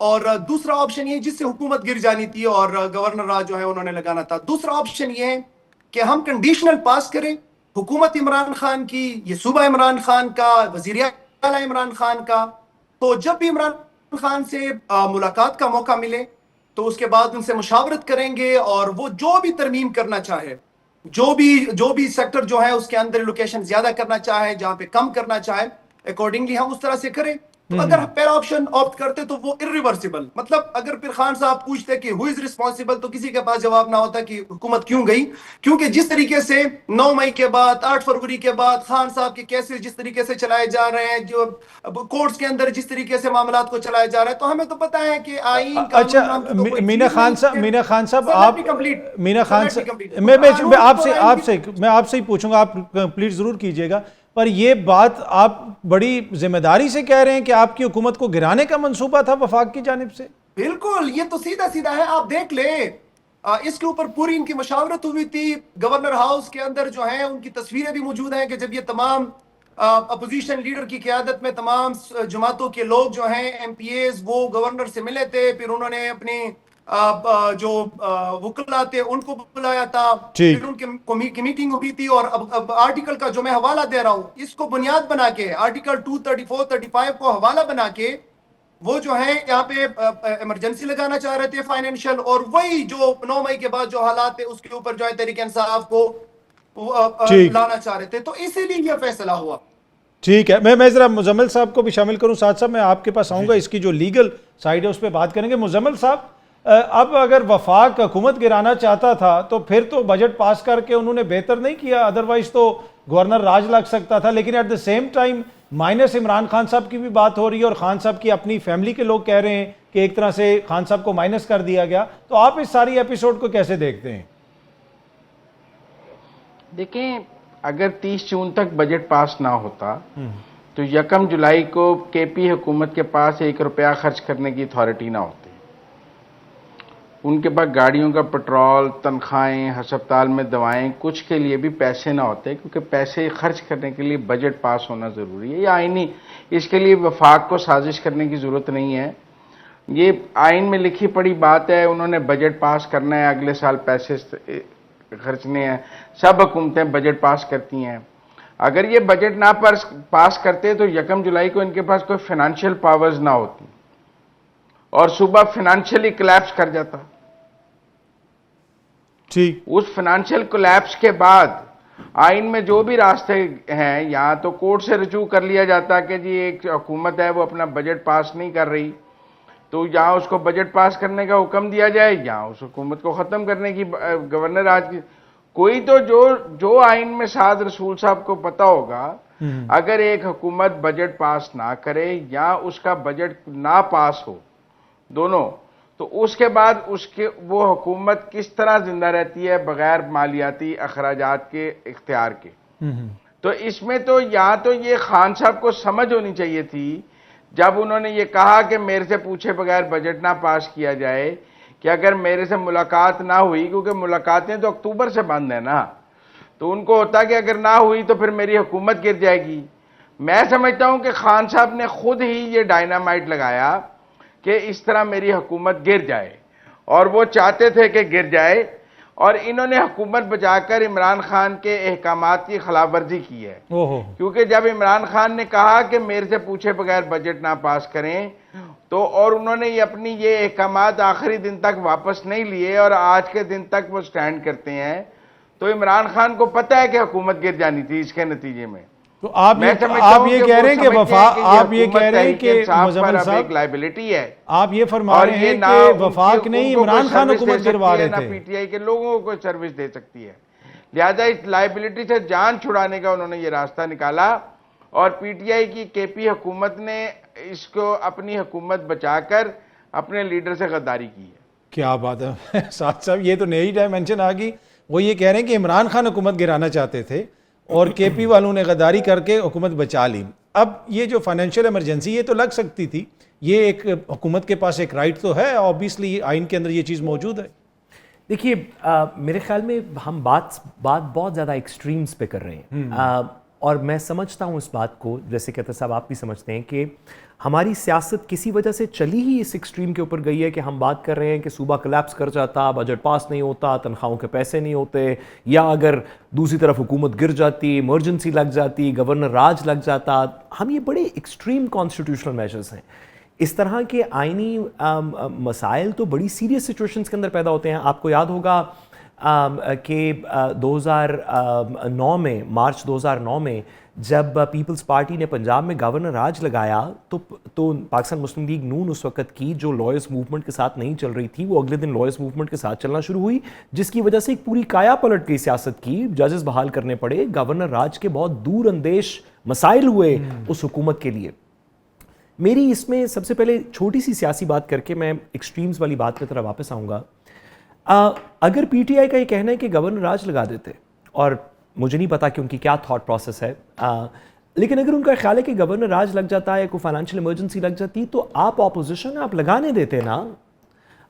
اور دوسرا آپشن یہ جس سے حکومت گر جانی تھی اور گورنر راج جو ہے انہوں نے لگانا تھا. دوسرا آپشن یہ ہے کہ ہم کنڈیشنل پاس کریں, حکومت عمران خان کی, یہ صوبہ عمران خان کا, وزیر اعلیٰ عمران خان کا. تو جب بھی عمران خان سے ملاقات کا موقع ملے تو اس کے بعد ان سے مشاورت کریں گے, اور وہ جو بھی ترمیم کرنا چاہے, جو بھی سیکٹر جو ہے اس کے اندر لوکیشن زیادہ کرنا چاہے, جہاں پہ کم کرنا چاہے, اکارڈنگلی ہم اس طرح سے کریں. تو اگر پہلا آپشن آپٹ کرتے تو وہ irreversible, مطلب اگر پھر خان صاحب پوچھتے کہ who is responsible تو کسی کے پاس جواب نہ ہوتا کہ حکومت کیوں گئی, کیونکہ جس طریقے سے 9 مئی کے بعد 8 فروری کے بعد خان صاحب کے کیسز جس طریقے سے چلائے جا رہے ہیں, جو کورٹس کے اندر جس طریقے سے معاملات کو چلایا جا رہا ہے, تو ہمیں تو پتہ ہے کہ آئین اچھا مینا خان صاحب آپ مینا خان صاحب میں آپ سے ہی پوچھوں گا, آپ کمپلیٹ ضرور کیجئے گا, پر یہ بات آپ بڑی ذمہ داری سے کہہ رہے ہیں کہ آپ کی حکومت کو گرانے کا منصوبہ تھا وفاق کی جانب سے؟ بالکل, یہ تو سیدھا سیدھا ہے, آپ دیکھ لیں اس کے اوپر پوری ان کی مشاورت ہوئی تھی. گورنر ہاؤس کے اندر جو ہیں ان کی تصویریں بھی موجود ہیں کہ جب یہ تمام اپوزیشن لیڈر کی قیادت میں تمام جماعتوں کے لوگ جو ہیں ایم پی ایز وہ گورنر سے ملے تھے, پھر انہوں نے اپنی جو وکلا تھے ان کو بلایا تھا, پھر ان کی میٹنگ ہوئی تھی. اور اب آرٹیکل کا جو میں حوالہ دے رہا ہوں اس کو بنیاد بنا کے, آرٹیکل 234 35 کو حوالہ بنا کے وہ جو ہیں یہاں پہ ایمرجنسی لگانا چاہ رہے تھے فائنینشیل, اور وہی جو 9 مئی کے بعد جو حالات تھے اس کے اوپر جو ہے تحریک انصاف کو لانا چاہ رہے تھے, تو اسی لیے یہ فیصلہ ہوا. ٹھیک ہے, میں ذرا مزمل صاحب کو بھی شامل کروں ساتھ ساتھ, میں آپ کے پاس آؤں گا, اس کی جو لیگل سائیڈ ہے اس پہ بات کریں گے. مزمل صاحب, اب اگر وفاق حکومت گرانا چاہتا تھا تو پھر تو بجٹ پاس کر کے انہوں نے بہتر نہیں کیا, ادروائز تو گورنر راج لگ سکتا تھا, لیکن at the same time minus Imran Khan صاحب کی بھی بات ہو رہی ہے, اور خان صاحب کی اپنی فیملی کے لوگ کہہ رہے ہیں کہ ایک طرح سے خان صاحب کو مائنس کر دیا گیا. تو آپ اس ساری ایپیسوڈ کو کیسے دیکھتے ہیں؟ دیکھیں, اگر 30 جون تک بجٹ پاس نہ ہوتا تو 1 جولائی کو کے پی حکومت کے پاس 1 روپیہ خرچ کرنے کی اتھارٹی نہ ہوتی. ان کے پاس گاڑیوں کا پٹرول, تنخواہیں, ہسپتال میں دوائیں, کچھ کے لیے بھی پیسے نہ ہوتے, کیونکہ پیسے خرچ کرنے کے لیے بجٹ پاس ہونا ضروری ہے. یہ آئینی, اس کے لیے وفاق کو سازش کرنے کی ضرورت نہیں ہے, یہ آئین میں لکھی پڑی بات ہے. انہوں نے بجٹ پاس کرنا ہے, اگلے سال پیسے خرچنے ہیں, سب حکومتیں بجٹ پاس کرتی ہیں. اگر یہ بجٹ نہ پاس کرتے تو 1 جولائی کو ان کے پاس کوئی فائنینشیل پاورز نہ ہوتی اور صوبہ فائنینشیلی کلیپس کر جاتا. ٹھیک, اس فائنینشیل کلیپس کے بعد آئین میں جو بھی راستے ہیں, یہاں تو کورٹ سے رجوع کر لیا جاتا کہ جی ایک حکومت ہے وہ اپنا بجٹ پاس نہیں کر رہی, تو یہاں اس کو بجٹ پاس کرنے کا حکم دیا جائے, یہاں اس حکومت کو ختم کرنے کی گورنر آج کی کوئی تو جو آئین میں سعد رسول صاحب کو پتا ہوگا, اگر ایک حکومت بجٹ پاس نہ کرے یا اس کا بجٹ نہ پاس ہو دونوں, تو اس کے بعد وہ حکومت کس طرح زندہ رہتی ہے بغیر مالیاتی اخراجات کے اختیار کے. تو اس میں تو یا تو یہ خان صاحب کو سمجھ ہونی چاہیے تھی جب انہوں نے یہ کہا کہ میرے سے پوچھے بغیر بجٹ نہ پاس کیا جائے, کہ اگر میرے سے ملاقات نہ ہوئی, کیونکہ ملاقاتیں تو اکتوبر سے بند ہیں نا, تو ان کو ہوتا کہ اگر نہ ہوئی تو پھر میری حکومت گر جائے گی. میں سمجھتا ہوں کہ خان صاحب نے خود ہی یہ ڈائنامائٹ لگایا کہ اس طرح میری حکومت گر جائے, اور وہ چاہتے تھے کہ گر جائے, اور انہوں نے حکومت بچا کر عمران خان کے احکامات کی خلاف ورزی کی ہے. کیونکہ جب عمران خان نے کہا کہ میرے سے پوچھے بغیر بجٹ نہ پاس کریں, تو اور انہوں نے یہ احکامات آخری دن تک واپس نہیں لیے اور آج کے دن تک وہ سٹینڈ کرتے ہیں, تو عمران خان کو پتہ ہے کہ حکومت گر جانی تھی اس کے نتیجے میں. تو آپ یہ کہہ رہے ہیں کہ وفاق, آپ یہ کہہ رہے ہیں کہ مزمل صاحب ایک لائبلٹی ہے, آپ یہ فرما رہے ہیں کہ وفاق نہیں عمران خان حکومت گروا رہے تھے, نہ پی ٹی آئی کے لوگوں کو سروس دے سکتی ہے, لہذا اس لائبلٹی سے جان چھڑانے کا انہوں نے یہ راستہ نکالا, اور پی ٹی آئی کی کے پی حکومت نے اس کو اپنی حکومت بچا کر اپنے لیڈر سے غداری کی ہے. کیا بات ہے ساتھ صاحب, یہ تو نئی ڈائمنشن آ گئی. وہ یہ کہہ رہے ہیں کہ عمران خان حکومت گرانا چاہتے تھے اور کے پی والوں نے غداری کر کے حکومت بچا لی. اب یہ جو فائنینشیل ایمرجنسی یہ تو لگ سکتی تھی, یہ ایک حکومت کے پاس ایک رائٹ تو ہے, آبویسلی آئین کے اندر یہ چیز موجود ہے. دیکھیے میرے خیال میں ہم بات بہت زیادہ ایکسٹریمز پہ کر رہے ہیں, اور میں سمجھتا ہوں اس بات کو, جیسے کہ صاحب آپ بھی سمجھتے ہیں کہ ہماری سیاست کسی وجہ سے چلی ہی اس ایکسٹریم کے اوپر گئی ہے کہ ہم بات کر رہے ہیں کہ صوبہ کلیپس کر جاتا, بجٹ پاس نہیں ہوتا, تنخواہوں کے پیسے نہیں ہوتے, یا اگر دوسری طرف حکومت گر جاتی, ایمرجنسی لگ جاتی, گورنر راج لگ جاتا. ہم یہ بڑے ایکسٹریم کانسٹیٹیوشنل میجرز ہیں. اس طرح کے آئینی مسائل تو بڑی سیریس سچویشنز کے اندر پیدا ہوتے ہیں. آپ کو یاد ہوگا کہ 2009 میں, مارچ 2009 میں جب پیپلز پارٹی نے پنجاب میں گورنر راج لگایا تو پاکستان مسلم لیگ نون اس وقت کی جو لائرز موومنٹ کے ساتھ نہیں چل رہی تھی, وہ اگلے دن لائرز موومنٹ کے ساتھ چلنا شروع ہوئی, جس کی وجہ سے ایک پوری کایا پلٹ گئی سیاست کی. ججز بحال کرنے پڑے, گورنر راج کے بہت دور اندیش مسائل ہوئے اس حکومت کے لیے. میری اس میں سب سے پہلے چھوٹی سی سیاسی بات کر کے میں ایکسٹریمز والی بات کی طرف واپس آؤں گا. اگر پی ٹی آئی کا یہ کہنا ہے کہ گورنر راج لگا دیتے, اور مجھے نہیں پتا کہ ان کی کیا تھاٹ پروسیس ہے, لیکن اگر ان کا خیال ہے کہ گورنر راج لگ جاتا ہے, کوئی فائنینشیل ایمرجنسی لگ جاتی, تو آپ اپوزیشن آپ لگانے دیتے نا.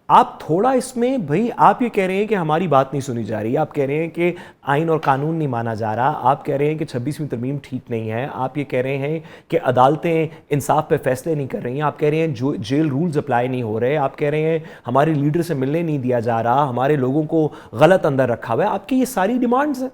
آپ تھوڑا اس میں بھائی آپ یہ کہہ رہے ہیں کہ ہماری بات نہیں سنی جا رہی, آپ کہہ رہے ہیں کہ آئین اور قانون نہیں مانا جا رہا, آپ کہہ رہے ہیں کہ 26ویں ترمیم ٹھیک نہیں ہے, آپ یہ کہہ رہے ہیں کہ عدالتیں انصاف پہ فیصلے نہیں کر رہی ہیں, آپ کہہ رہے ہیں جیل رولز اپلائی نہیں ہو رہے, آپ کہہ رہے ہیں ہمارے لیڈر سے ملنے نہیں دیا جا رہا, ہمارے لوگوں کو غلط اندر رکھا ہوا ہے. آپ کی یہ ساری ڈیمانڈز ہیں.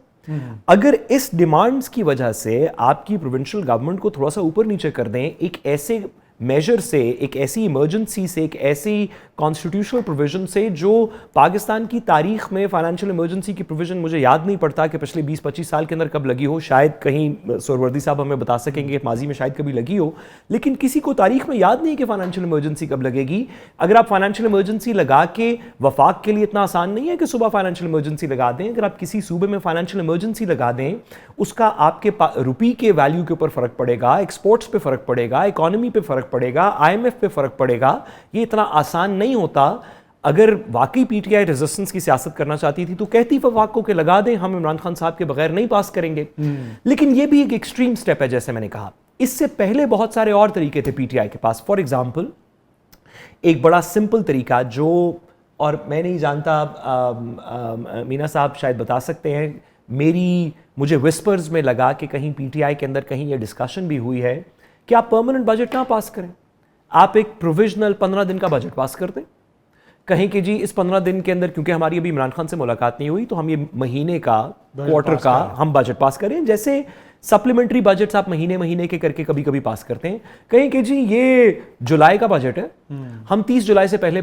اگر اس ڈیمانڈز کی وجہ سے آپ کی پروونشل گورنمنٹ کو تھوڑا سا اوپر نیچے کر دیں, ایک ایسے میجر سے, ایک ایسی ایمرجنسی سے, ایک ایسی کانسٹیٹیوشنل پروویژن سے جو پاکستان کی تاریخ میں فائنینشیل ایمرجنسی کی پروویژن مجھے یاد نہیں پڑتا کہ پچھلے 20-25 سال کے اندر کب لگی ہو, شاید کہیں سہروردی صاحب ہمیں بتا سکیں گے ماضی میں شاید کبھی لگی ہو, لیکن کسی کو تاریخ میں یاد نہیں کہ فائنینشیل ایمرجنسی کب لگے گی. اگر آپ فائنینشیل ایمرجنسی لگا کے, وفاق کے لیے اتنا آسان نہیں ہے کہ صبح فائنینشیل ایمرجنسی لگا دیں, اگر آپ کسی صوبے میں فائنینشیل ایمرجنسی لگا دیں, اس کا آپ کے روپی کے ویلیو کے اوپر فرق پڑے گا, ایکسپورٹس پہ فرق پڑے گا, اکانومی پہ فرق پڑے گا, آئی ایم ایف پہ فرق پڑے گا. یہ اتنا آسان نہیں ہوتا. اگر واقعی پی ٹی آئی ریزسٹنس کی سیاست کرنا چاہتی تھی تو کہتی وفاق کو کہ لگا دیں, ہم عمران خان صاحب کے بغیر نہیں پاس کریں گے. لیکن یہ بھی ایک ایکسٹریم سٹیپ ہے, جیسے میں نے کہا. اس سے پہلے بہت سارے اور طریقے تھے پی ٹی آئی کے پاس. فار ایگزامپل, ایک بڑا سمپل طریقہ جو, اور میں نہیں جانتا, مینا صاحب شاید بتا سکتے ہیں, مجھے وسپرز میں لگا کہ کہیں پی ٹی آئی کے اندر کہیں یہ ڈسکشن بھی ہوئی ہے کہ آپ پرماننٹ بجٹ نہ پاس کریں, آپ ایک پروویژنل 15 دن کا بجٹ پاس کر دیں. کہیں کہ جی اس 15 دن کے اندر, کیونکہ ہماری ابھی عمران خان سے ملاقات نہیں ہوئی, تو ہم یہ مہینے کا, کوارٹر کا ہم بجٹ پاس کریں, جیسے سپلیمنٹری بجٹس آپ مہینے کے کر کے کبھی کبھی پاس کرتے ہیں. کہیں کہ جی یہ جولائی کا بجٹ ہے, ہم 30 جولائی سے پہلے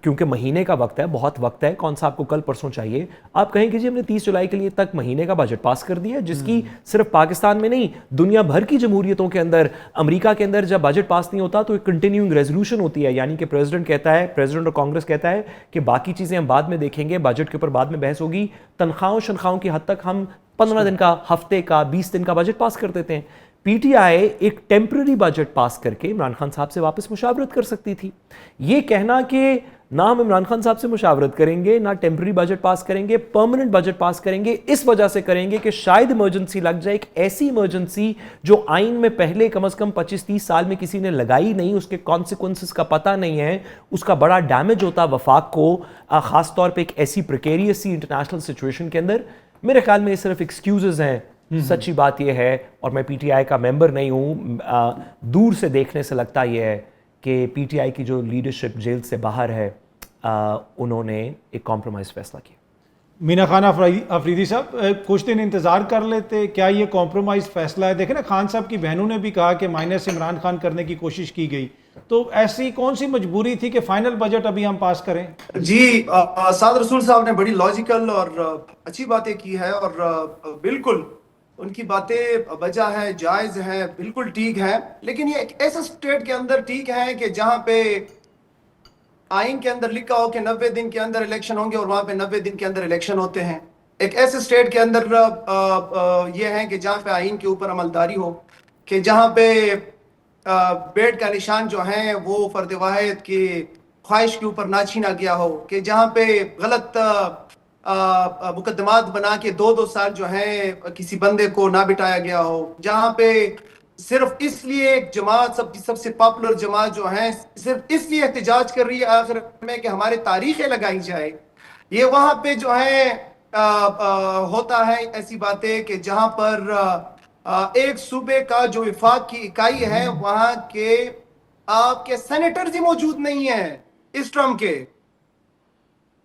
کیونکہ مہینے کا وقت ہے, بہت وقت ہے, کون سا آپ کو کل پرسوں چاہیے, آپ کہیں کہ جی ہم نے 30 جولائی کے لیے تک مہینے کا بجٹ پاس کر دیا, جس کی صرف پاکستان میں نہیں دنیا بھر کی جمہوریتوں کے اندر, امریکہ کے اندر جب بجٹ پاس نہیں ہوتا تو ایک کنٹینیوئنگ ریزولوشن ہوتی ہے, یعنی کہ پریزیڈنٹ اور کانگریس کہتا ہے کہ باقی چیزیں ہم بعد میں دیکھیں گے, بجٹ کے اوپر بعد میں بحث ہوگی, تنخواہوں شنخواہوں کی حد تک ہم 15 دن کا, ہفتے کا, 20 دن کا بجٹ پاس کر دیتے ہیں. پی ٹی آئی ایک ٹیمپرری بجٹ پاس کر کے عمران خان صاحب سے واپس مشاورت کر سکتی تھی. یہ کہنا کہ نہ ہم عمران خان صاحب سے مشاورت کریں گے, نہ ٹیمپرری بجٹ پاس کریں گے, پرماننٹ بجٹ پاس کریں گے, اس وجہ سے کریں گے کہ شاید ایمرجنسی لگ جائے, ایک ایسی ایمرجنسی جو آئین میں پہلے کم از کم 25-30 سال میں کسی نے لگائی نہیں, اس کے کانسیکوینسز کا پتہ نہیں ہے, اس کا بڑا ڈیمیج ہوتا وفاق کو, خاص طور پہ ایک ایسی پریکیریس سی انٹرنیشنل سچویشن کے اندر. میرے خیال میں یہ صرف ایکسکیوزز ہیں. سچی بات یہ ہے, اور میں پی ٹی آئی کا ممبر نہیں ہوں, دور سے دیکھنے سے لگتا یہ ہے کہ پی ٹی آئی کی جو لیڈرشپ جیل سے باہر ہے, انہوں نے ایک کمپرومائز فیصلہ کیا. مینا خان افریدی صاحب, کچھ دن انتظار کر لیتے, کیا یہ کمپرومائز فیصلہ ہے؟ دیکھیں نا, خان صاحب کی بہنوں نے بھی کہا کہ مائنس عمران خان کرنے کی کوشش کی گئی, تو ایسی کون سی مجبوری تھی کہ فائنل بجٹ ابھی ہم پاس کریں؟ جی, سعد رسول صاحب نے بڑی لاجیکل اور اچھی باتیں کی ہے, اور بالکل ان کی باتیں وجہ ہے, جائز ہے, بالکل ٹھیک ہے. لیکن یہ ایک ایسا اسٹیٹ کے اندر ٹھیک ہے کہ جہاں پہ آئین کے اندر لکھا ہو کہ 90 دن کے اندر الیکشن ہوں گے, اور وہاں پہ 90 دن کے اندر الیکشن ہوتے ہیں. ایک ایسے اسٹیٹ کے اندر یہ ہے کہ جہاں پہ آئین کے اوپر عملداری ہو, کہ جہاں پہ بیٹ کا نشان جو ہے وہ فرد واحد کی خواہش کے اوپر نہ چھینا گیا ہو, کہ جہاں پہ غلط مقدمات بنا کے 2-2 سال جو ہے کسی بندے کو نہ بٹایا گیا ہو, جہاں پہ صرف اس لیے ایک جماعت, سب سے پاپولر جماعت جو ہے صرف اس لیے احتجاج کر رہی ہے آخر میں کہ ہمارے تاریخیں لگائی جائے. یہ وہاں پہ جو ہے ہوتا ہے ایسی باتیں کہ جہاں پر ایک صوبے کا جو وفاق کی اکائی ہے, وہاں کے آپ کے سینیٹرز ہی موجود نہیں ہیں اس ٹرم کے.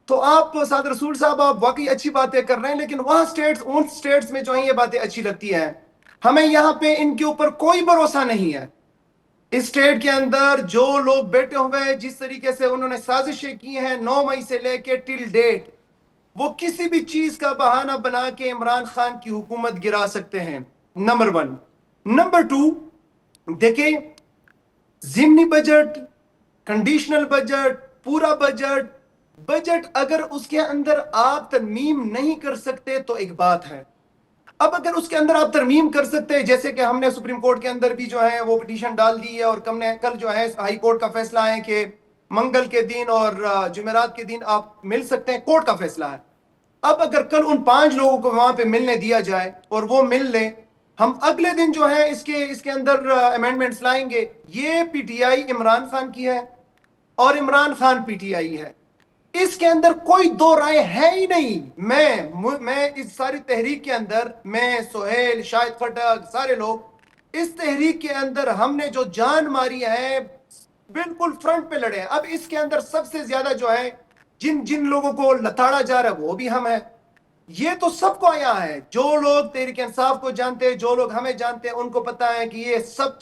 تو آپ سعد رسول صاحب آپ واقعی اچھی باتیں کر رہے ہیں, لیکن وہاں ان سٹیٹس میں جو ہیں یہ باتیں اچھی لگتی ہیں. ہمیں یہاں پہ ان کے اوپر کوئی بھروسہ نہیں ہے. اس اسٹیٹ کے اندر جو لوگ بیٹھے ہوئے ہیں, جس طریقے سے انہوں نے سازشیں کی ہیں 9 مئی سے لے کے ٹل ڈیٹ, وہ کسی بھی چیز کا بہانہ بنا کے عمران خان کی حکومت گرا سکتے ہیں. نمبر 1. نمبر 2, دیکھیں ضمنی بجٹ, کنڈیشنل بجٹ, پورا بجٹ اگر اس کے اندر آپ ترمیم نہیں کر سکتے تو ایک بات ہے. اب اگر اس کے اندر آپ ترمیم کر سکتے ہیں, جیسے کہ ہم نے سپریم کورٹ کے اندر بھی جو ہے وہ پٹیشن ڈال دی ہے, اور کل جو ہے ہائی کورٹ کا فیصلہ ہے کہ منگل کے دن اور جمعرات کے دن آپ مل سکتے ہیں, کورٹ کا فیصلہ ہے. اب اگر کل ان 5 لوگوں کو وہاں پہ ملنے دیا جائے اور وہ مل لیں, ہم اگلے دن جو ہے اس کے اندر امینڈمنٹس لائیں گے. یہ پی ٹی آئی عمران خان کی ہے اور عمران خان پی ٹی آئی ہے, اس کے اندر کوئی دو رائے ہے ہی نہیں. میں اس ساری تحریک کے اندر, میں, سہیل, شاہد خٹک, سارے لوگ اس تحریک کے اندر ہم نے جو جان ماری ہے بالکل فرنٹ پہ لڑے ہیں. اب اس کے اندر سب سے زیادہ جو ہے جن لوگوں کو لتاڑا جا رہا ہے وہ بھی ہم ہیں. یہ تو سب کو آیا ہے, جو لوگ تحریک انصاف کو جانتے ہیں, جو لوگ ہمیں جانتے ہیں, ان کو پتا ہے کہ یہ سب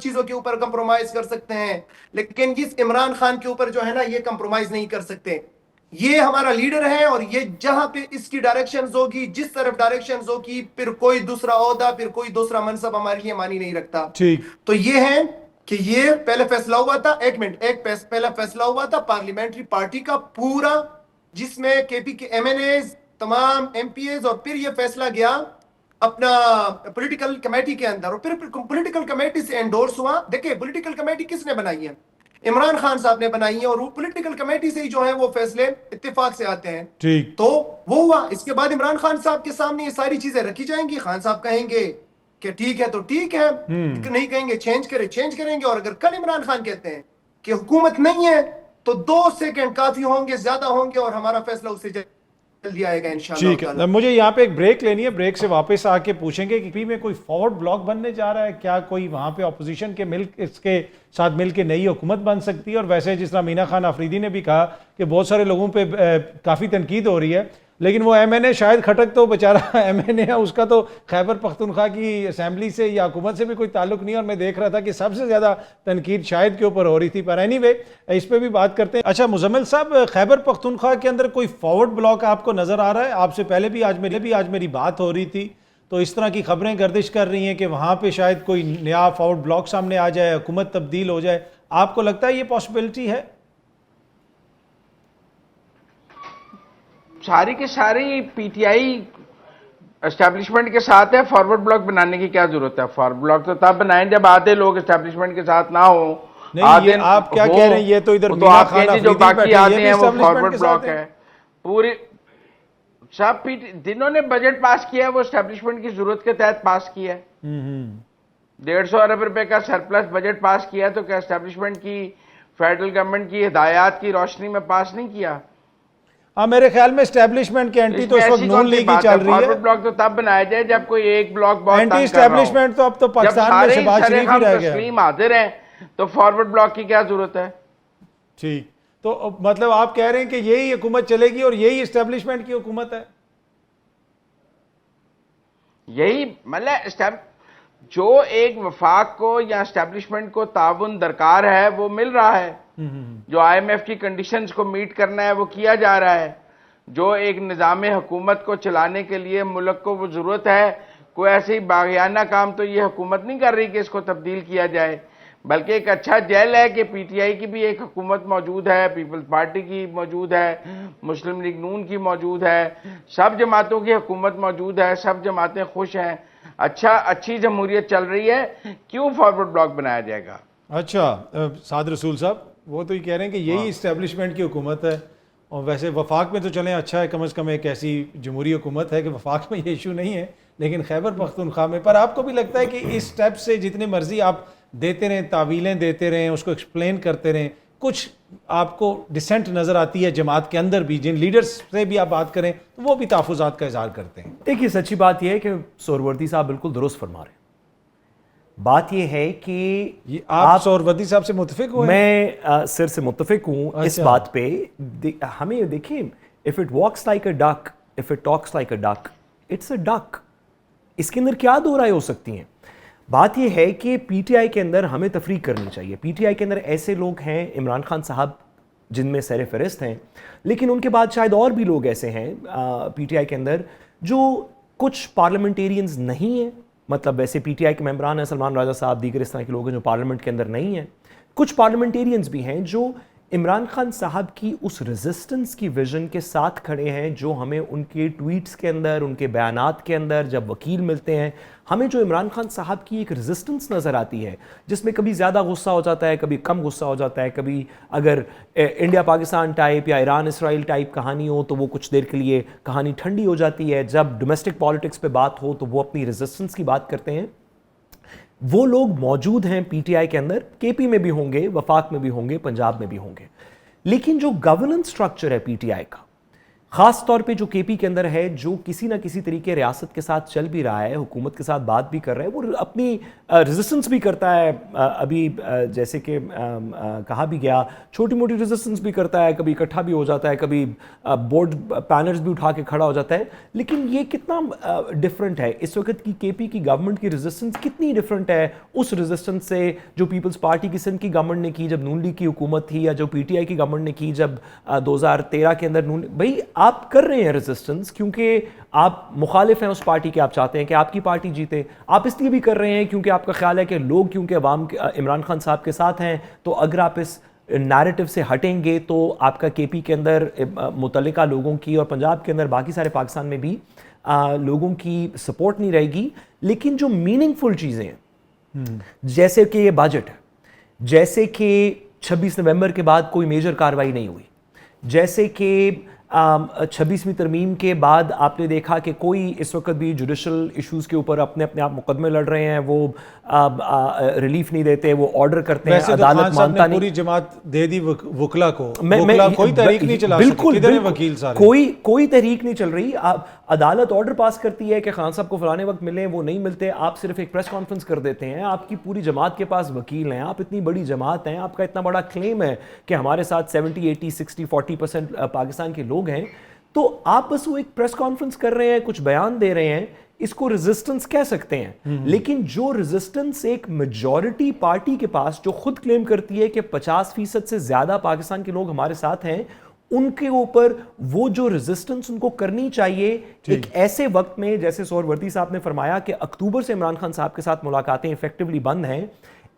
چیزوں کے اوپر کمپرومائز کر سکتے ہیں, لیکن اس عمران خان کے اوپر جو ہے نا یہ کمپرومائز نہیں کر سکتے. یہ ہمارا لیڈر ہے, اور یہ جہاں پہ اس کی ڈائریکشنز ہوگی, جس طرف ڈائریکشنز ہوگی, پھر کوئی دوسرا عہدہ, پھر کوئی دوسرا منصب ہمارے لیے معنی نہیں رکھتا. ٹھیک. تو یہ ہے کہ یہ پہلے فیصلہ ہوا تھا, پہلا فیصلہ ہوا تھا پارلیمنٹری پارٹی کا پورا, جس میں کے پی کے ایم این ایز, تمام ایم پی ایز, اور پھر یہ فیصلہ گیا اپنا پولیٹیکل کمیٹی کے اندر, اور پھر پولیٹیکل کمیٹی سے انڈورس ہوا. دیکھیں پولیٹیکل کمیٹی کس نے بنائی ہے؟ عمران خان صاحب نے بنائی ہے, اور وہ پولیٹیکل کمیٹی سے ہی جو ہے وہ فیصلے اتفاق سے آتے ہیں. ٹھیک. تو وہ ہوا. اس کے بعد عمران خان صاحب کے سامنے یہ ساری چیزیں رکھی جائیں گی. خان صاحب کہیں گے کہ ٹھیک ہے تو ٹھیک ہے, نہیں کہیں گے چینج کریں گے. اور اگر کل عمران خان کہتے ہیں کہ حکومت نہیں ہے تو 2 سیکنڈ کافی ہوں گے, زیادہ ہوں گے, اور ہمارا فیصلہ اس سے جلدی آئے گا انشاءاللہ. ٹھیک ہے, مجھے یہاں پہ ایک بریک لینی ہے, بریک سے واپس آ کے پوچھیں گے کہ پی میں کوئی فارورڈ بلاک بننے جا رہا ہے کیا, کوئی وہاں پہ اپوزیشن کے اس کے ساتھ مل کے نئی حکومت بن سکتی ہے. اور ویسے جس طرح مینا خان آفریدی نے بھی کہا کہ بہت سارے لوگوں پہ کافی تنقید ہو رہی ہے, لیکن وہ ایم این اے شاہد خٹک تو بیچارہ ایم این اے ہے, اس کا تو خیبر پختونخوا کی اسمبلی سے یا حکومت سے بھی کوئی تعلق نہیں, اور میں دیکھ رہا تھا کہ سب سے زیادہ تنقید شاہد کے اوپر ہو رہی تھی. پر اینی وے اس پہ بھی بات کرتے ہیں. اچھا مزمل صاحب, خیبر پختونخوا کے اندر کوئی فارورڈ بلاک آپ کو نظر آ رہا ہے؟ آپ سے پہلے بھی آج میری بات ہو رہی تھی, تو اس طرح کی خبریں گردش کر رہی ہیں کہ وہاں پہ شاید کوئی نیا فارورڈ بلاک سامنے آ جائے, حکومت تبدیل ہو جائے. آپ کو لگتا ہے یہ پاسبلٹی ہے؟ ساری کے ساری پی ٹی آئی اسٹیبلشمنٹ کے ساتھ ہے, فارورڈ بلاک بنانے کی کیا ضرورت ہے؟ فارورڈ بلاک تو تب بنائیں جب آدھے لوگ اسٹیبلشمنٹ کے ساتھ نہ ہوں. نہیں, یہ آپ کیا کہہ رہے ہیں, یہ تو ادھر مینا خان جو آفریدی باقی بیٹھے آدھے ہیں ہیں وہ اسٹیبلشمنٹ فارورڈ کے بلاک ساتھ ہے. پوری سب جنہوں نے بجٹ پاس کیا ہے وہ اسٹیبلشمنٹ کی ضرورت کے تحت پاس کیا ہے. 150 ارب روپے کا سرپلس بجٹ پاس کیا تو کیا اسٹیبلشمنٹ کی, فیڈرل گورنمنٹ کی ہدایات کی روشنی میں پاس نہیں کیا؟ ہاں, میرے خیال میں اسٹیبلشمنٹ کی اینٹی تو اس وقت نون لیگ ہی چل رہی ہے. فارورڈ بلاک تو تب بنایا جائے جب کوئی ایک بلاک بہت اینٹی تنگ کر رہا ہو. اسٹیبلشمنٹ تو اب تو پاکستان میں شہباز شریف ہی رہ گیا. تسلیم حاضر ہیں تو فارورڈ بلاک کی کیا ضرورت ہے؟ ٹھیک, تو مطلب آپ کہہ رہے ہیں کہ یہی حکومت چلے گی اور یہی اسٹیبلشمنٹ کی حکومت ہے؟ یہی مطلب جو ایک وفاق کو یا اسٹیبلشمنٹ کو تعاون درکار ہے وہ مل رہا ہے. جو آئی ایم ایف کی کنڈیشنز کو میٹ کرنا ہے وہ کیا جا رہا ہے. جو ایک نظام حکومت کو چلانے کے لیے ملک کو وہ ضرورت ہے, کوئی ایسے ہی باغیانہ کام تو یہ حکومت نہیں کر رہی کہ اس کو تبدیل کیا جائے, بلکہ ایک اچھا جیل ہے کہ پی ٹی آئی کی بھی ایک حکومت موجود ہے, پیپلز پارٹی کی موجود ہے, مسلم لیگ نون کی موجود ہے, سب جماعتوں کی حکومت موجود ہے, سب جماعتیں خوش ہیں, اچھی جمہوریت چل رہی ہے, کیوں فارورڈ بلاک بنایا جائے گا؟ اچھا سعد رسول صاحب, وہ تو یہ کہہ رہے ہیں کہ یہی اسٹیبلشمنٹ کی حکومت ہے, اور ویسے وفاق میں تو چلیں اچھا ہے, کم از کم ایک ایسی جمہوری حکومت ہے کہ وفاق میں یہ ایشو نہیں ہے, لیکن خیبر پختونخوا میں. پر آپ کو بھی لگتا ہے کہ اس سٹیپ سے جتنے مرضی آپ دیتے رہیں, تعویلیں دیتے رہیں, اس کو ایکسپلین کرتے رہیں, کچھ آپ کو ڈسینٹ نظر آتی ہے جماعت کے اندر بھی, جن لیڈرز سے بھی آپ بات کریں تو وہ بھی تحفظات کا اظہار کرتے ہیں؟ دیکھیے سچی بات یہ ہے کہ سہروردی صاحب بالکل درست فرما رہے ہیں. بات یہ ہے کہ یہ آپ سہروردی صاحب سے متفق ہوئے؟ میں سر سے متفق ہوں اس بات پہ. ہمیں دیکھیں, if it walks like a duck, if it talks like a duck, it's a duck. اس کے اندر کیا دو رائے ہو سکتی ہیں؟ بات یہ ہے کہ پی ٹی آئی کے اندر ہمیں تفریق کرنی چاہیے. پی ٹی آئی کے اندر ایسے لوگ ہیں, عمران خان صاحب جن میں سر فہرست ہیں, لیکن ان کے بعد شاید اور بھی لوگ ایسے ہیں پی ٹی آئی کے اندر جو کچھ پارلیمنٹیرینز نہیں ہیں. مطلب ویسے پی ٹی آئی کے ممبران ہیں سلمان راجہ صاحب, دیگر اس طرح کے لوگ ہیں جو پارلیمنٹ کے اندر نہیں ہیں. کچھ پارلیمنٹیرینز بھی ہیں جو عمران خان صاحب کی اس ریزسٹنس کی ویژن کے ساتھ کھڑے ہیں جو ہمیں ان کے ٹویٹس کے اندر, ان کے بیانات کے اندر جب وکیل ملتے ہیں, ہمیں جو عمران خان صاحب کی ایک ریزسٹنس نظر آتی ہے جس میں کبھی زیادہ غصہ ہو جاتا ہے, کبھی کم غصہ ہو جاتا ہے, کبھی اگر انڈیا پاکستان ٹائپ یا ایران اسرائیل ٹائپ کہانی ہو تو وہ کچھ دیر کے لیے کہانی ٹھنڈی ہو جاتی ہے, جب ڈومیسٹک پالیٹکس پہ بات ہو تو وہ اپنی ریزسٹنس کی بات کرتے ہیں. وہ لوگ موجود ہیں پی ٹی آئی کے اندر, کے پی میں بھی ہوں گے, وفاق میں بھی ہوں گے, پنجاب میں بھی ہوں گے. لیکن جو گورننس سٹرکچر ہے پی ٹی آئی کا, خاص طور پہ جو کے پی کے اندر ہے, جو کسی نہ کسی طریقے ریاست کے ساتھ چل بھی رہا ہے, حکومت کے ساتھ بات بھی کر رہا ہے, وہ اپنی ریزسٹنس بھی کرتا ہے. ابھی جیسے کہ کہا بھی گیا, چھوٹی موٹی ریزسٹنس بھی کرتا ہے, کبھی اکٹھا بھی ہو جاتا ہے, کبھی بورڈ پینرز بھی اٹھا کے کھڑا ہو جاتا ہے. لیکن یہ کتنا ڈفرینٹ ہے اس وقت کی کے پی کی گورنمنٹ کی ریزسٹنس کتنی ڈفرینٹ ہے اس ریزسٹنس سے جو پیپلز پارٹی کی سندھ کی گورنمنٹ نے کی جب نون لیگ کی حکومت تھی, یا جو پی ٹی آئی کی گورنمنٹ نے کی جب 2013 کے اندر بھائی آپ کر رہے ہیں ریزسٹنس کیونکہ آپ مخالف ہیں اس پارٹی کے, آپ چاہتے ہیں کہ آپ کی پارٹی جیتے. آپ اس لیے بھی کر رہے ہیں کیونکہ آپ کا خیال ہے کہ لوگ کیونکہ عوام عمران خان صاحب کے ساتھ ہیں, تو اگر آپ اس نیریٹو سے ہٹیں گے تو آپ کا کے پی کے اندر متعلقہ لوگوں کی اور پنجاب کے اندر باقی سارے پاکستان میں بھی لوگوں کی سپورٹ نہیں رہے گی. لیکن جو میننگ فل چیزیں ہیں جیسے کہ یہ بجٹ ہے, جیسے کہ 26 نومبر کے بعد کوئی میجر کارروائی نہیں ہوئی, جیسے کہ 26ویں ترمیم کے بعد آپ نے دیکھا کہ کوئی اس وقت بھی جوڈیشل ایشوز کے اوپر اپنے آپ مقدمے لڑ رہے ہیں, وہ ریلیف نہیں دیتے, وہ آرڈر کرتے ہیں, عدالت مانتا نہیں. پوری جماعت دے دی وکلا کو, کوئی تحریک نہیں چلا سکتی, کدھر ہیں وکیل سارے؟ کوئی تحریک نہیں چل رہی. عدالت آرڈر پاس کرتی ہے کہ خان صاحب کو فلانے وقت ملیں, وہ نہیں ملتے, آپ صرف ایک پریس کانفرنس کر دیتے ہیں. آپ کی پوری جماعت کے پاس وکیل ہیں, آپ اتنی بڑی جماعت ہیں, آپ کا اتنا بڑا کلیم ہے کہ ہمارے ساتھ 70 80 60 40% پاکستان کے لوگ ہیں, تو آپ بس وہ ایک پریس کانفرنس کر رہے ہیں, کچھ بیان دے رہے ہیں, اس کو ریزسٹنس کہہ سکتے ہیں. لیکن جو ریزسٹنس ایک میجورٹی پارٹی کے پاس جو خود کلیم کرتی ہے کہ 50% سے زیادہ پاکستان کے لوگ ہمارے ساتھ ہیں, ان کے اوپر وہ جو ریزسٹنس ان کو کرنی چاہیے ایک ایسے وقت میں, جیسے سہروردی صاحب نے فرمایا کہ اکتوبر سے عمران خان صاحب کے ساتھ ملاقاتیں افیکٹولی بند ہیں,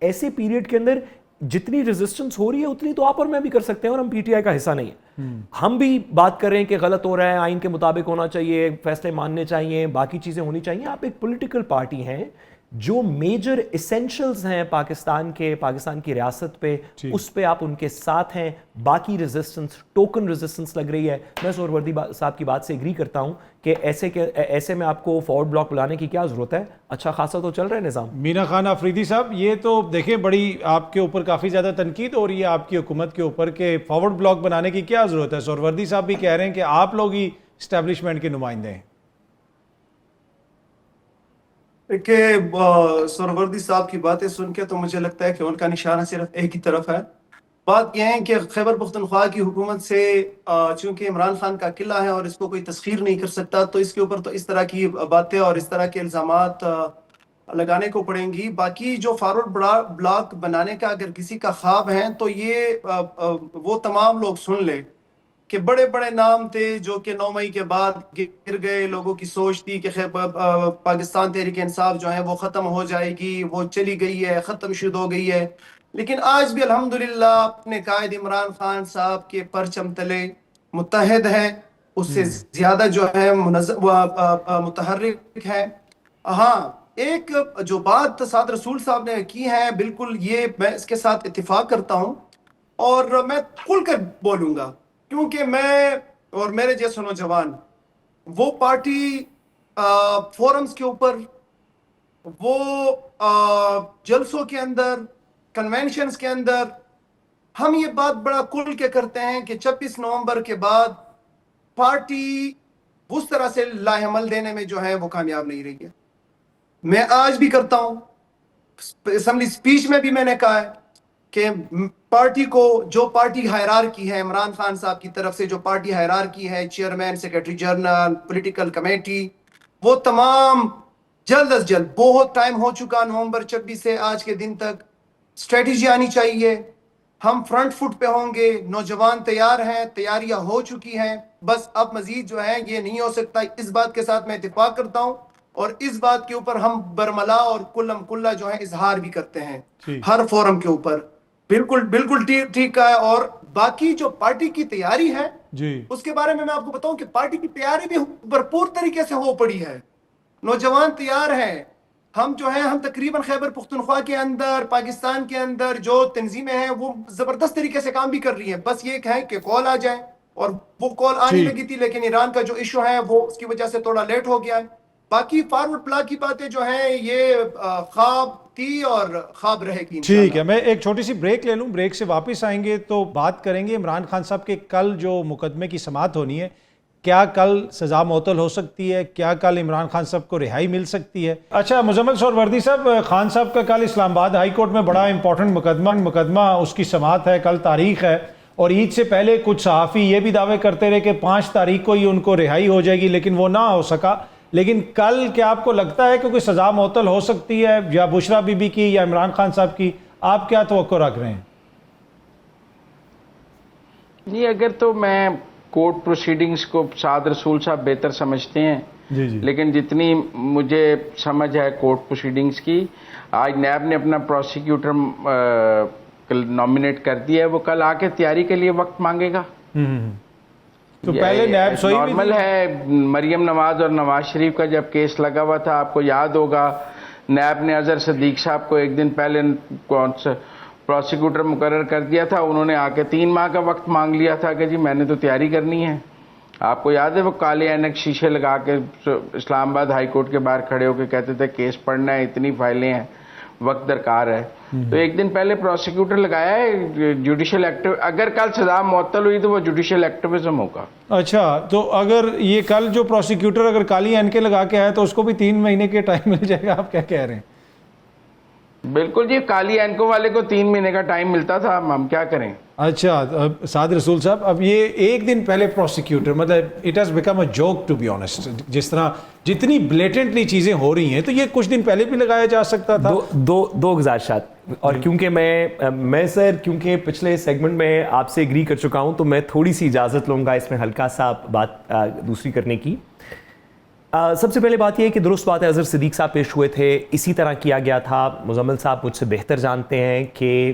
ایسے پیریڈ کے اندر جتنی ریزسٹنس ہو رہی ہے اتنی تو آپ اور میں بھی کر سکتے ہیں, اور ہم پی ٹی آئی کا حصہ نہیں ہیں. ہم بھی بات کر رہے ہیں کہ غلط ہو رہا ہے, آئین کے مطابق ہونا چاہیے, فیصلے ماننے چاہیے, باقی چیزیں ہونی چاہیے. آپ ایک پولیٹیکل پارٹی ہیں, جو میجر ایسینشلز ہیں پاکستان کی ریاست پہ, اس پہ آپ ان کے ساتھ ہیں. باقی ریزسٹنس ٹوکن ریزسٹنس لگ رہی ہے. میں سہروردی صاحب کی بات سے ایگری کرتا ہوں کہ ایسے میں آپ کو فارورڈ بلاک بلانے کی کیا ضرورت ہے, اچھا خاصا تو چل رہا ہے نظام. مینا خان آفریدی صاحب, یہ تو دیکھیں بڑی آپ کے اوپر کافی زیادہ تنقید ہو رہی ہے آپ کی حکومت کے اوپر کہ فارورڈ بلاک بنانے کی کیا ضرورت ہے. سہروردی صاحب بھی کہہ رہے ہیں کہ آپ لوگ ہی اسٹیبلشمنٹ کے نمائندے ہیں. کہ سہروردی صاحب کی باتیں سن کے تو مجھے لگتا ہے کہ ان کا نشانہ صرف ایک ہی طرف ہے. بات یہ ہے کہ خیبر پختونخوا کی حکومت سے چونکہ عمران خان کا قلعہ ہے اور اس کو کوئی تسخیر نہیں کر سکتا, تو اس کے اوپر تو اس طرح کی باتیں اور اس طرح کے الزامات لگانے کو پڑیں گی. باقی جو فارورڈ بلاک بنانے کا اگر کسی کا خواب ہے تو یہ وہ تمام لوگ سن لیں کہ بڑے بڑے نام تھے جو کہ 9 مئی کے بعد گر گئے. لوگوں کی سوچ تھی کہ پاکستان تحریک انصاف جو ہے وہ ختم ہو جائے گی, وہ چلی گئی ہے, ختم شد ہو گئی ہے. لیکن آج بھی الحمدللہ اپنے قائد عمران خان صاحب کے پرچم تلے متحد ہیں, اس سے زیادہ جو ہے متحرک ہے. ہاں, ایک جو بات سعد رسول صاحب نے کی ہے, بالکل یہ میں اس کے ساتھ اتفاق کرتا ہوں, اور میں کھل کر بولوں گا کیونکہ میں اور میرے جیسے نوجوان وہ پارٹی فورمز کے اوپر, وہ جلسوں کے اندر, کنونشنز کے اندر ہم یہ بات بڑا کھل کے کرتے ہیں کہ 26 نومبر کے بعد پارٹی اس طرح سے لاہ عمل دینے میں جو ہے وہ کامیاب نہیں رہی ہے. میں آج بھی کرتا ہوں, اسمبلی اسپیچ میں بھی میں نے کہا ہے کہ پارٹی کو جو پارٹی ہائرارکی ہے عمران خان صاحب کی طرف سے جو پارٹی ہائرارکی ہے chairman secretary general political committee وہ تمام جلد از جلد بہت ٹائم ہو چکا نومبر 26 سے آج کے دن تک اسٹریٹجی آنی چاہیے. ہم فرنٹ فٹ پہ ہوں گے, نوجوان تیار ہیں, تیاریاں ہو چکی ہیں, بس اب مزید جو ہے یہ نہیں ہو سکتا. اس بات کے ساتھ میں اتفاق کرتا ہوں اور اس بات کے اوپر ہم برملا اور کلم کلا جو ہے اظہار بھی کرتے ہیں ہر فورم کے اوپر. بالکل ٹھیک ہے. اور باقی جو پارٹی کی تیاری ہے اس کے بارے میں آپ کو بتاؤں کہ پارٹی کی تیاری بھی بھرپور طریقے سے ہو پڑی ہے, نوجوان تیار ہیں. ہم جو ہیں ہم تقریباً خیبر پختونخوا کے اندر پاکستان کے اندر جو تنظیمیں ہیں وہ زبردست طریقے سے کام بھی کر رہی ہیں. بس یہ ہے کہ کال آ جائیں, اور وہ کال آنے لگی تھی لیکن ایران کا جو ایشو ہے وہ اس کی وجہ سے تھوڑا لیٹ ہو گیا ہے. باقی فارورڈ پلان کی باتیں جو ہیں یہ خواب تھی اور خواب رہے گی. ٹھیک ہے, میں ایک چھوٹی سی بریک لے لوں, بریک سے واپس آئیں گے تو بات کریں گے عمران خان صاحب کے کل جو مقدمے کی سماعت ہونی ہے, کیا کل سزا معطل ہو سکتی ہے, کیا کل عمران خان صاحب کو رہائی مل سکتی ہے. اچھا مزمل سہروردی صاحب, خان صاحب کا کل اسلام آباد ہائی کورٹ میں بڑا امپورٹنٹ مقدمہ اس کی سماعت ہے, کل تاریخ ہے, اور عید سے پہلے کچھ صحافی یہ بھی دعوے کرتے رہے کہ 5 تاریخ کو ہی ان کو رہائی ہو جائے گی, لیکن وہ نہ ہو سکا. لیکن کل کیا آپ کو لگتا ہے کہ کوئی سزا معطل ہو سکتی ہے, یا بشرا بی بی کی یا عمران خان صاحب کی, آپ کیا توقع رکھ رہے ہیں؟ جی اگر تو میں کورٹ پروسیڈنگز کو سعد رسول صاحب بہتر سمجھتے ہیں, لیکن جتنی مجھے سمجھ ہے کورٹ پروسیڈنگز کی, آج نیب نے اپنا پروسیکیوٹر نامینیٹ کر دیا ہے, وہ کل آ کے تیاری کے لیے وقت مانگے گا. تو پہلے نیب سوئی نارمل ہے. مریم نواز اور نواز شریف کا جب کیس لگا ہوا تھا, آپ کو یاد ہوگا, نیب نے اظہر صدیق صاحب کو ایک دن پہلے پروسیکیوٹر مقرر کر دیا تھا. انہوں نے آ کے 3 ماہ کا وقت مانگ لیا تھا کہ جی میں نے تو تیاری کرنی ہے. آپ کو یاد ہے وہ کالے اینک شیشے لگا کے اسلام آباد ہائی کورٹ کے باہر کھڑے ہو کے کہتے تھے کیس پڑھنا ہے, اتنی فائلیں ہیں, وقت درکار ہے. تو ایک دن پہلے پروسیکیوٹر لگایا ہے جوڈیشل ایکٹیو. اگر کل سزا معطل ہوئی تو وہ جوڈیشل ایکٹیویزم ہوگا. اچھا, تو اگر یہ کل جو پروسیکیوٹر اگر کالی اینکے لگا کے آیا تو اس کو بھی 3 مہینے کے ٹائم مل جائے گا, آپ کیا کہہ رہے ہیں؟ بالکل جی, کالی اینکوں والے کو 3 مہینے کا ٹائم ملتا تھا, ہم کیا کریں. اچھا سعد رسول صاحب, اب یہ ایک دن پہلے پروسیکیوٹر, مطلب it has become a joke to be honest, جس طرح جتنی بلیٹنٹلی چیزیں ہو رہی ہیں تو یہ کچھ دن پہلے بھی لگایا جا سکتا تھا. دو گزارشات, اور کیونکہ میں سر کیونکہ پچھلے سیگمنٹ میں آپ سے ایگری کر چکا ہوں تو میں تھوڑی سی اجازت لوں گا اس میں ہلکا سا بات دوسری کرنے کی. سب سے پہلے بات یہ ہے کہ درست بات ہے, اظہر صدیق صاحب پیش ہوئے تھے, اسی طرح کیا گیا تھا. مزمل صاحب مجھ سے بہتر جانتے ہیں کہ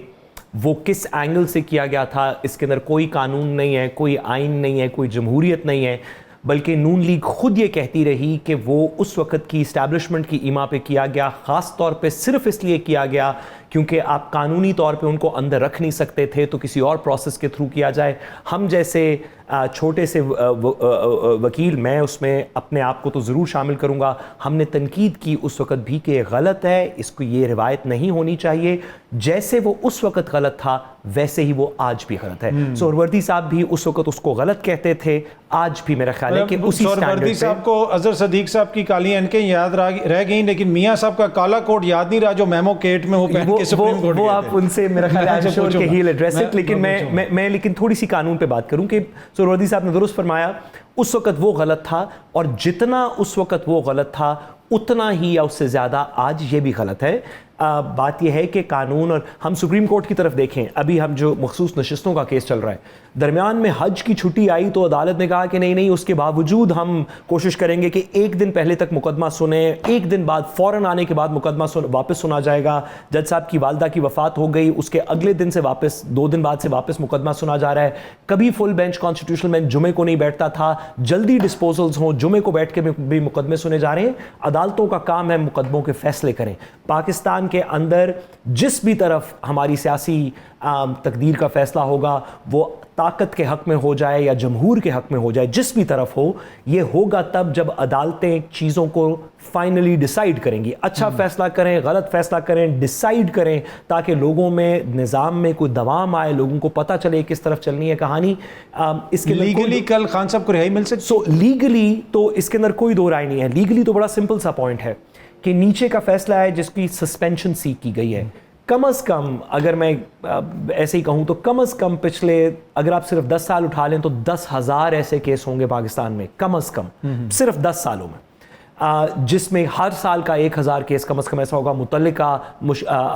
وہ کس اینگل سے کیا گیا تھا. اس کے اندر کوئی قانون نہیں ہے, کوئی آئین نہیں ہے, کوئی جمہوریت نہیں ہے, بلکہ نون لیگ خود یہ کہتی رہی کہ وہ اس وقت کی اسٹیبلشمنٹ کی ایما پہ کیا گیا, خاص طور پہ صرف اس لیے کیا گیا کیونکہ آپ قانونی طور پہ ان کو اندر رکھ نہیں سکتے تھے, تو کسی اور پروسیس کے تھرو کیا جائے. ہم جیسے چھوٹے سے وکیل, میں اس میں اپنے آپ کو تو ضرور شامل کروں گا, ہم نے تنقید کی اس وقت بھی کہ غلط ہے, اس کو یہ روایت نہیں ہونی چاہیے. جیسے وہ اس وقت غلط تھا ویسے ہی وہ آج بھی غلط ہے. سہروردی صاحب بھی اس وقت اس کو غلط کہتے تھے, آج بھی میرا خیال ہے کہ اسی سہروردی صاحب کو اظہر صدیق صاحب کی کالی اینکیں یاد رہ گئیں, لیکن میاں صاحب کا کالا کوٹ یاد نہیں رہا جو میمو کیٹ میں وہ پہن کے سپریم کورٹ وہ آپ ان سے میرا خیال ہے شور کہ ہیل ایڈریس اٹ. لیکن میں لیکن تھوڑی سی قانون پہ بات کروں کہ سہروردی صاحب نے درست فرمایا, اس وقت وہ غلط تھا, اور جتنا اس وقت وہ غلط تھا اتنا ہی یا اس سے زیادہ آج یہ بھی غلط ہے. بات یہ ہے کہ قانون, اور ہم سپریم کورٹ کی طرف دیکھیں, ابھی ہم جو مخصوص نشستوں کا کیس چل رہا ہے, درمیان میں حج کی چھٹی آئی تو عدالت نے کہا کہ نہیں, اس کے باوجود ہم کوشش کریں گے کہ 1 دن پہلے تک مقدمہ سنیں, 1 دن بعد فوراً آنے کے بعد مقدمہ واپس سنا جائے گا. جج صاحب کی والدہ کی وفات ہو گئی, اس کے اگلے دن سے واپس 2 دن بعد سے واپس مقدمہ سنا جا رہا ہے. کبھی فل بینچ کانسٹیٹیوشنل بینچ جمعے کو نہیں بیٹھتا تھا, جلدی ڈسپوزلز ہوں, جمعے کو بیٹھ کے بھی مقدمے سنے جا رہے ہیں. عدالتوں کا کام ہے مقدموں کے فیصلے کریں. پاکستان کے اندر جس بھی طرف ہماری سیاسی تقدیر کا فیصلہ ہوگا, وہ طاقت کے حق میں ہو جائے یا جمہور کے حق میں ہو جائے, جس بھی طرف ہو, یہ ہوگا تب جب عدالتیں چیزوں کو فائنلی ڈیسائیڈ کریں گی. اچھا فیصلہ کریں, غلط فیصلہ کریں, ڈیسائیڈ کریں, تاکہ لوگوں میں نظام میں کوئی دوام آئے, لوگوں کو پتہ چلے کس طرف چلنی ہے کہانی. اس کے لیگلی کل خان صاحب کو رہائی مل سکتی؟ لیگلی تو اس کے اندر کوئی دو رائے نہیں ہے. لیگلی تو بڑا سمپل سا پوائنٹ ہے کہ نیچے کا فیصلہ ہے جس کی سسپینشن سیک کی گئی ہے. کم از کم اگر میں ایسے ہی کہوں تو کم از کم پچھلے اگر آپ صرف 10 سال اٹھا لیں تو 10,000 ایسے کیس ہوں گے پاکستان میں کم از کم صرف 10 سالوں میں, جس میں ہر سال کا 1,000 کیس کم از کم ایسا ہوگا متعلقہ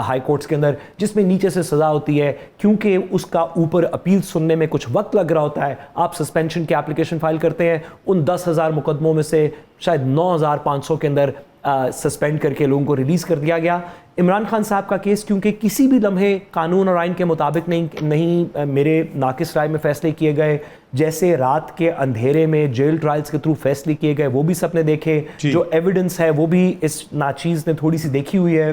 ہائی کورٹس کے اندر جس میں نیچے سے سزا ہوتی ہے, کیونکہ اس کا اوپر اپیل سننے میں کچھ وقت لگ رہا ہوتا ہے. آپ سسپینشن کی اپلیکیشن فائل کرتے ہیں, ان 10,000 مقدموں میں سے شاید 9,500 کے اندر سسپینڈ کر کے لوگوں کو ریلیز کر دیا گیا. عمران خان صاحب کا کیس کیونکہ کسی بھی لمحے قانون اور آئین کے مطابق نہیں میرے ناقص رائے میں فیصلے کیے گئے, جیسے رات کے اندھیرے میں جیل ٹرائلز کے تھرو فیصلے کیے گئے وہ بھی سب نے دیکھے, جو ایویڈنس ہے وہ بھی اس ناچیز نے تھوڑی سی دیکھی ہوئی ہے.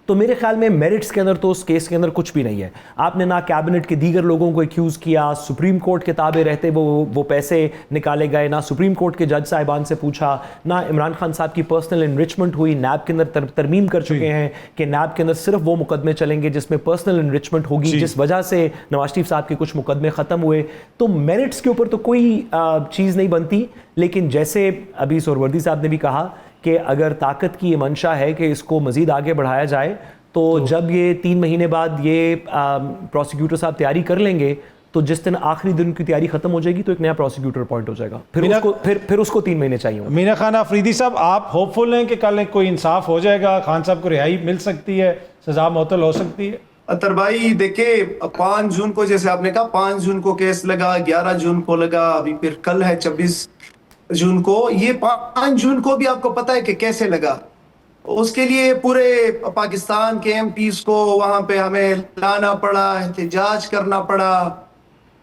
تو میرے خیال میں میرٹس کے اندر تو اس کیس کے اندر کچھ بھی نہیں ہے. آپ نے نہ کیبنٹ کے دیگر لوگوں کو ایکیوز کیا, سپریم کورٹ کے تابع رہتے وہ پیسے نکالے گئے, نہ سپریم کورٹ کے جج صاحبان سے پوچھا, نہ عمران خان صاحب کی پرسنل انرچمنٹ ہوئی. نیب کے اندر ترمیم کر چکے ہیں کہ نیب کے اندر صرف وہ مقدمے چلیں گے جس میں پرسنل انرچمنٹ ہوگی, جس وجہ سے نواز شریف صاحب کے کچھ مقدمے ختم ہوئے. تو میرٹس کے اوپر تو کوئی چیز نہیں بنتی. لیکن جیسے ابھی سہروردی صاحب نے بھی کہا کہ اگر طاقت کی یہ منشا ہے کہ اس کو مزید آگے بڑھایا جائے تو جب یہ 3 مہینے بعد یہ پروسیکیوٹر صاحب تیاری کر لیں گے تو جس دن آخری دن کی تیاری ختم ہو جائے گی تو ایک نیا پروسیکیوٹر اپوائنٹ ہو جائے گا, پھر اس کو 3 مہینے چاہیے. مینا خان آفریدی صاحب, آپ ہوپ فل ہیں کہ کل کوئی انصاف ہو جائے گا, خان صاحب کو رہائی مل سکتی ہے, سزا معطل ہو سکتی ہے؟ اطہر بھائی دیکھیں 5 جون کو جیسے آپ نے کہا 5 جون کو کیس لگا, 11 جون کو لگا, ابھی پھر کل ہے 26 جون کو. یہ 5 جون کو بھی آپ کو پتہ ہے کہ کیسے لگا. اس کے لیے پورے پاکستان کے ایم پیز کو وہاں پہ ہمیں لانا پڑا, احتجاج کرنا پڑا.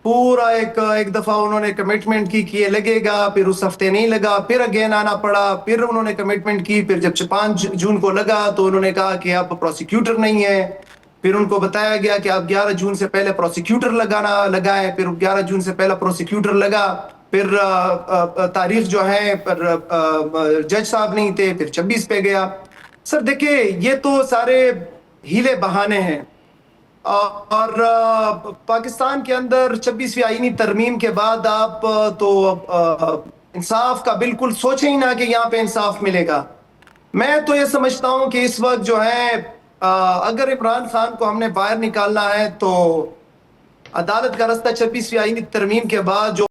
پورا ایک دفعہ انہوں نے کمٹمنٹ کی کہ یہ لگے گا, پھر اس ہفتے نہیں لگا, پھر اگین آنا پڑا, پھر انہوں نے کمٹمنٹ کی, پھر جب 5 جون کو لگا تو انہوں نے کہا کہ آپ پروسیکیوٹر نہیں ہے. پھر ان کو بتایا گیا کہ آپ 11 جون سے پہلے پروسیکیوٹر لگائیں. پھر 11 جون سے پہلا پروسیکیوٹر لگا, پھر تاریخ جو ہے جج صاحب نہیں تھے, پھر 26 پہ گیا. سر دیکھیں یہ تو سارے ہیلے بہانے ہیں, اور پاکستان کے اندر 26ویں آئینی ترمیم کے بعد آپ تو انصاف کا بالکل سوچیں ہی نہ کہ یہاں پہ انصاف ملے گا. میں تو یہ سمجھتا ہوں کہ اس وقت جو ہے اگر عمران خان کو ہم نے باہر نکالنا ہے تو عدالت کا رستہ 26ویں آئینی ترمیم کے بعد جو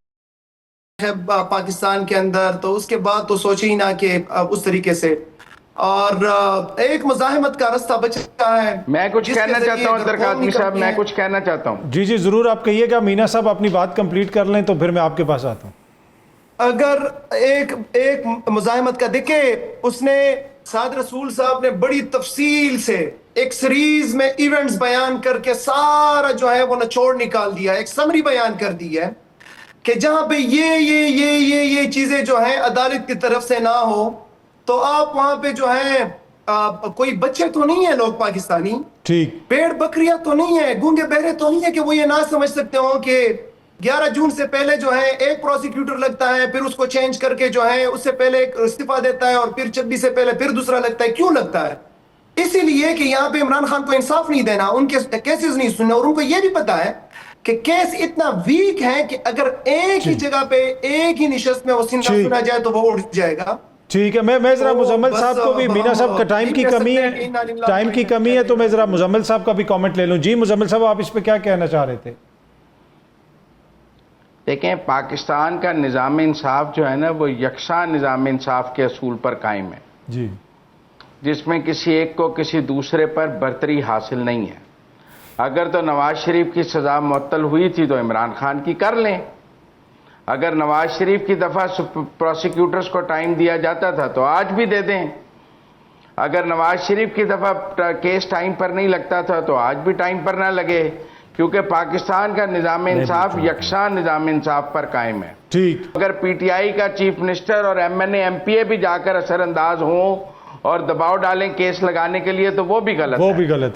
ہے پاکستان کے اندر, تو اس کے بعد تو سوچیں ہی نہ کہ اس طریقے سے. اور ایک مزاحمت کا رستہ بچا ہے. میں کچھ کہنا چاہتا ہوں اطہر کاظمی صاحب, میں کچھ کہنا چاہتا ہوں. جی جی ضرور, آپ کہیے گا. مینا صاحب اپنی بات کمپلیٹ کر لیں تو پھر میں آپ کے پاس آتا ہوں. اگر ایک مزاحمت کا دیکھیں, اس نے سعد رسول صاحب نے بڑی تفصیل سے ایک سیریز میں ایونٹس بیان کر کے سارا جو ہے وہ نچوڑ نکال دیا, ایک سمری بیان کر دی ہے کہ جہاں پہ یہ چیزیں جو ہیں عدالت کی طرف سے نہ ہو تو آپ وہاں پہ جو ہے کوئی بچے تو نہیں ہیں لوگ پاکستانی, ٹھیک, پیڑ بکریاں تو نہیں ہیں, گونگے بہرے تو نہیں ہیں کہ وہ یہ نہ سمجھ سکتے ہوں کہ 11 جون سے پہلے جو ہے ایک پروسیکیوٹر لگتا ہے, پھر اس کو چینج کر کے جو ہے اس سے پہلے ایک استعفیٰ دیتا ہے, اور پھر 26 سے پہلے پھر دوسرا لگتا ہے. کیوں لگتا ہے؟ اسی لیے کہ یہاں پہ عمران خان کو انصاف نہیں دینا, ان کے کیسز نہیں سننے, اور ان کو یہ بھی پتا ہے کہ کیس اتنا ویک ہے کہ اگر ایک ہی جگہ پہ ایک ہی نشست میں وہ سنا جائے تو وہ اٹھ جائے گا. ٹھیک ہے, میں ذرا مزمل صاحب کو بھی, مینا صاحب کا ٹائم کی کمی ہے تو میں ذرا مزمل صاحب کا بھی کامنٹ لے لوں. جی مزمل صاحب, آپ اس پہ کیا کہنا چاہ رہے تھے؟ دیکھیں پاکستان کا نظام انصاف جو ہے نا وہ یکساں نظام انصاف کے اصول پر قائم ہے, جی, جس میں کسی ایک کو کسی دوسرے پر برتری حاصل نہیں ہے. اگر تو نواز شریف کی سزا معطل ہوئی تھی تو عمران خان کی کر لیں. اگر نواز شریف کی دفعہ پروسیکیوٹرز کو ٹائم دیا جاتا تھا تو آج بھی دے دیں. اگر نواز شریف کی دفعہ کیس ٹائم پر نہیں لگتا تھا تو آج بھی ٹائم پر نہ لگے, کیونکہ پاکستان کا نظام انصاف یکساں نظام انصاف پر قائم ہے. ٹھیک, اگر پی ٹی آئی کا چیف منسٹر اور M N A M P A بھی جا کر اثر انداز ہوں اور دباؤ ڈالیں کیس لگانے کے لیے تو وہ بھی غلط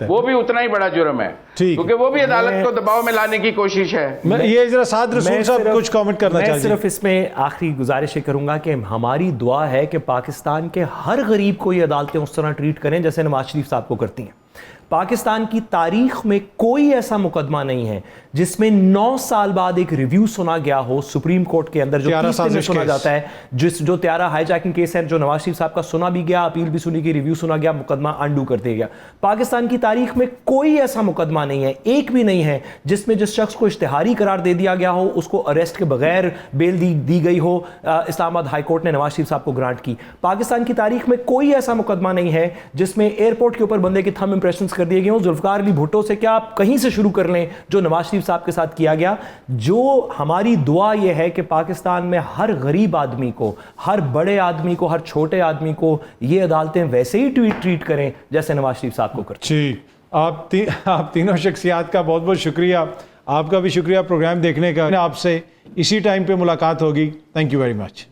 ہے, وہ بھی اتنا ہی بڑا جرم ہے, کیونکہ وہ بھی عدالت کو دباؤ میں لانے کی کوشش ہے. یہ ذرا سعد رسول صاحب کچھ کامنٹ کرنا چاہیے. میں صرف اس میں آخری گزارش یہ کروں گا کہ ہماری دعا ہے کہ پاکستان کے ہر غریب کو یہ عدالتیں اس طرح ٹریٹ کریں جیسے نواز شریف صاحب کو کرتی ہیں. پاکستان کی تاریخ میں کوئی ایسا مقدمہ نہیں ہے جس میں 9 سال بعد ایک ریویو سنا گیا ہو سپریم کورٹ کے اندر، جو 30 دن میں سنا جاتا ہے، جو طیارہ ہائی جیکنگ کیس ہے، جو نواز شریف صاحب کا سنا بھی گیا، اپیل بھی سنی گئی، ریویو سنا گیا، مقدمہ انڈو کر دیا گیا۔ پاکستان کی تاریخ میں کوئی ایسا مقدمہ نہیں ہے، ایک بھی نہیں ہے، جس میں جس شخص کو اشتہاری قرار دے دیا گیا ہو، اس کو اریسٹ کے بغیر بیل دی گئی ہو، اسلام آباد ہائی کورٹ نے نواز شریف صاحب کو گرانٹ کی۔ پاکستان کی تاریخ میں کوئی ایسا مقدمہ نہیں ہے جس میں ایئرپورٹ کے اوپر بندے کے تھم امپریشنز کر دیے گئے ہوں۔ ذوالفقار علی بھٹو سے کیا آپ کہیں سے شروع کر لیں جو نواز شریف صاحب کے ساتھ کیا گیا۔ جو ہماری دعا یہ ہے کہ پاکستان میں ہر غریب آدمی کو، ہر بڑے آدمی کو، ہر چھوٹے آدمی کو یہ عدالتیں ویسے ہی ٹریٹ کریں جیسے نواز شریف صاحب کو کرتے ہیں۔ جی، آپ تینوں شخصیات کا بہت بہت شکریہ، آپ کا بھی شکریہ پروگرام دیکھنے کا۔ آپ سے اسی ٹائم پہ ملاقات ہوگی۔ Thank you very much.